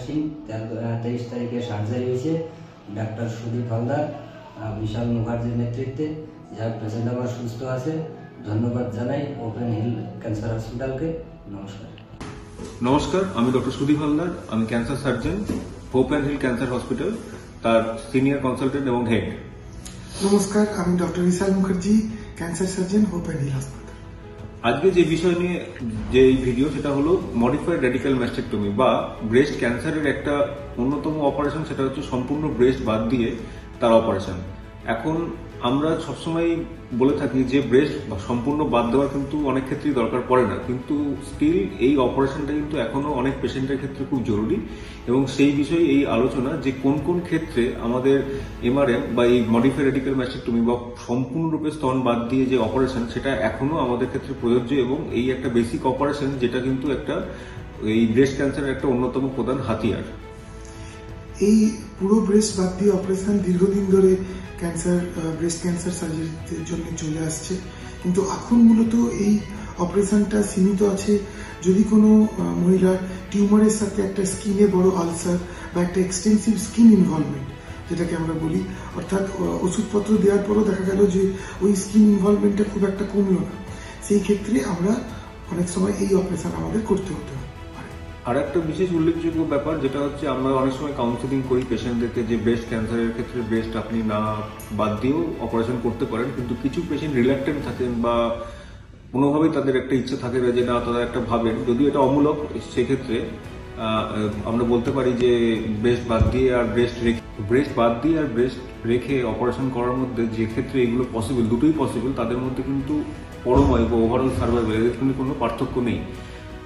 সিং, 23 তারিখে সার্জারি হয়েছে ডাক্তার সুদীপ হালদার, বিশাল মুখার্জির নেতৃত্বে। যার পেশেন্ট আমার সুস্থ আছে, ধন্যবাদ জানাই ওপেন হিল ক্যান্সার হসপিটালকে। নমস্কার। নমস্কার, আমি ডক্টর সুদীপ হালদার। আমি cancer surgeon, open hill cancer hospital, তার সিনিয়র কনসালটেন্ট এবং হেড। নমস্কার, আমি doctor Bishal Mukherjee, cancer surgeon, open hill hospital. আজকে যে বিষয় নিয়ে যে ভিডিও, সেটা হলো মডিফাইড রেডিক্যাল ম্যাস্টেক্টমি বা ব্রেস্ট ক্যান্সারের একটা অন্যতম অপারেশন। সেটা হচ্ছে সম্পূর্ণ ব্রেস্ট বাদ দিয়ে তার অপারেশন। এখন আমরা সবসময় বলে থাকি যে ব্রেস্ট সম্পূর্ণ বাদ দেওয়ার কিন্তু অনেক ক্ষেত্রেই দরকার পড়ে না, কিন্তু স্টিল এই অপারেশনটা কিন্তু এখনো অনেক পেশেন্টের ক্ষেত্রে খুব জরুরি। এবং সেই বিষয়ে এই আলোচনা যে কোন কোন ক্ষেত্রে আমাদের এমআরএম বা এই মডিফাইড রেডিক্যাল ম্যাস্টেক্টমি বা সম্পূর্ণরূপে স্তন বাদ দিয়ে যে অপারেশন, সেটা এখনো আমাদের ক্ষেত্রে প্রযোজ্য এবং এই একটা বেসিক অপারেশন, যেটা কিন্তু একটা এই ব্রেস্ট ক্যান্সারের একটা অন্যতম প্রধান হাতিয়ার। এই পুরো ব্রেস্ট বাদ দিয়ে অপারেশন দীর্ঘদিন ধরে ব্রেস্ট ক্যান্সার সার্জারির জন্য চলে আসছে, কিন্তু এখন মূলত এই অপারেশনটা সীমিত আছে যদি কোনো মহিলার টিউমারের সাথে একটা স্কিনে বড় আলসার বা একটা এক্সটেন্সিভ স্কিন ইনভলভমেন্ট, যেটাকে আমরা বলি, অর্থাৎ ওষুধপত্র দেওয়ার পরও দেখা গেল যে ওই স্কিন ইনভলভমেন্টটা খুব একটা কমলো না। সেই ক্ষেত্রে আমরা অনেক সময় এই অপারেশন আমাদের করতে হতে হয়। আর একটা বিশেষ উল্লেখযোগ্য ব্যাপার যেটা হচ্ছে, আমরা অনেক সময় কাউন্সিলিং করি পেশেন্টদেরকে যে ব্রেস্ট ক্যান্সারের ক্ষেত্রে ব্রেস্ট আপনি না বাদ দিয়েও অপারেশন করতে পারেন, কিন্তু কিছু পেশেন্ট রিল্যাক্টেন্ট থাকেন বা কোনোভাবেই তাদের একটা ইচ্ছা থাকে না যে না, তারা একটা ভাবেন, যদিও এটা অমূলক, সেক্ষেত্রে আমরা বলতে পারি যে ব্রেস্ট বাদ দিয়ে আর ব্রেস্ট রেখে অপারেশন করার মধ্যে যে ক্ষেত্রে এগুলো পসিবল, দুটোই পসিবল, তাদের মধ্যে কিন্তু পরময় বা ওভারঅল সার্ভাইভাল এদের কিন্তু কোনো পার্থক্য নেই।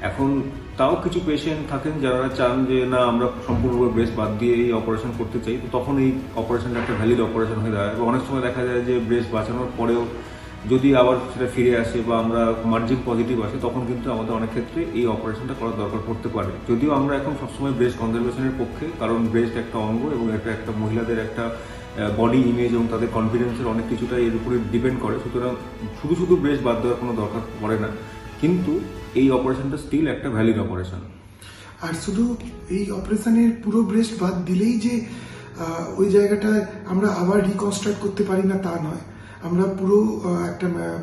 এখন তাও কিছু পেশেন্ট থাকেন যারা চান যে না, আমরা সম্পূর্ণভাবে ব্রেস্ট বাদ দিয়ে এই অপারেশন করতে চাই, তো তখন এই অপারেশনটা একটা ভ্যালিড অপারেশন হয়ে দাঁড়ায়। এবং অনেক সময় দেখা যায় যে ব্রেস্ট বাঁচানোর পরেও যদি আবার সেটা ফিরে আসে বা আমরা মার্জিন পজিটিভ আসে, তখন কিন্তু আমাদের অনেক ক্ষেত্রে এই অপারেশনটা করার দরকার পড়তে পারে। যদিও আমরা এখন সবসময় ব্রেস্ট কনজারভেশনের পক্ষে, কারণ ব্রেস্ট একটা অঙ্গ এবং এটা একটা মহিলাদের একটা বডি ইমেজ এবং তাদের কনফিডেন্সের অনেক কিছুটা এর উপরে ডিপেন্ড করে। সুতরাং শুধু ব্রেস্ট বাদ দেওয়ার কোনো দরকার পড়ে না, কিন্তু এই অপারেশনটা স্টিল একটা ভ্যালিড অপারেশন। আর শুধু এই অপারেশনের পুরো ব্রেস্ট বাদ দিলেই যে ওই জায়গাটা আমরা আবার রিকনস্ট্রাক্ট করতে পারি না তা নয়। আমরা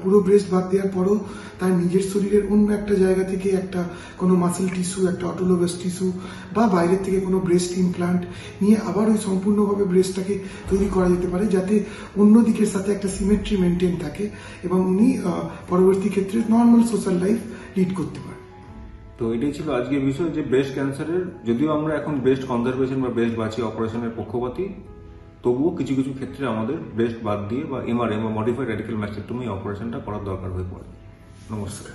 পুরো ব্রেস্ট বাদ দেওয়ার পরও তার নিজের শরীরের অন্য একটা জায়গা থেকে একটা কোনো মাসেল টিস্যু, একটা অটোলোগাস টিস্যু বা বাইরের থেকে কোনো ব্রেস্ট ইমপ্লান্ট নিয়ে আবার ওই সম্পূর্ণভাবে ব্রেস্টটাকে তৈরি করা যেতে পারে, যাতে অন্য দিকের সাথে একটা সিমেট্রি মেনটেন থাকে এবং উনি পরবর্তী ক্ষেত্রে নর্মাল সোশ্যাল লাইফ লিড করতে পারে। তো এটাই ছিল আজকের বিষয় যে ব্রেস্ট ক্যান্সারের, যদিও আমরা এখন ব্রেস্ট কনজারভেশন বা ব্রেস্ট বাঁচিয়ে অপারেশনের পক্ষপাতী, তবুও কিছু কিছু ক্ষেত্রে আমাদের ব্রেস্ট বাদ দিয়ে বা এমআরএম বা মডিফাইড রেডিক্যাল ম্যাস্টেক্টমি অপারেশনটা করার দরকার হয়ে পড়ে। নমস্কার।